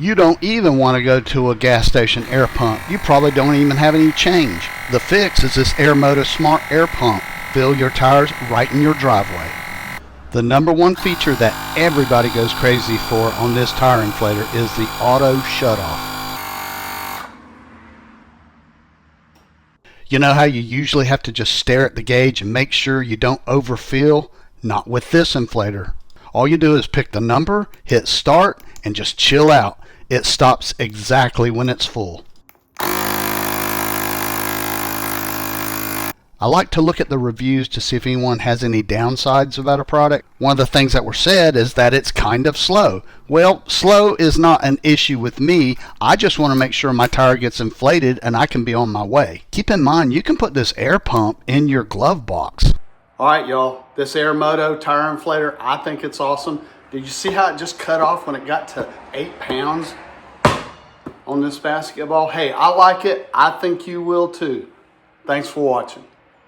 You don't even want to go to a gas station air pump. You probably don't even have any change. The fix is this Airmoto Smart Air Pump. Fill your tires right in your driveway. The number one feature that everybody goes crazy for on this tire inflator is the auto shutoff. You know how you usually have to just stare at the gauge and make sure you don't overfill? Not with this inflator. All you do is pick the number, hit start, and just chill out. It stops exactly when it's full. I like to look at the reviews to see if anyone has any downsides about a product. One of the things that were said is that it's kind of slow. Well, slow is not an issue with me. I just want to make sure my tire gets inflated and I can be on my way. Keep in mind, you can put this air pump in your glove box. All right, y'all, this Airmoto Tire Inflator, I think it's awesome. Did you see how it just cut off when it got to 8 pounds on this basketball? Hey, I like it. I think you will too. Thanks for watching.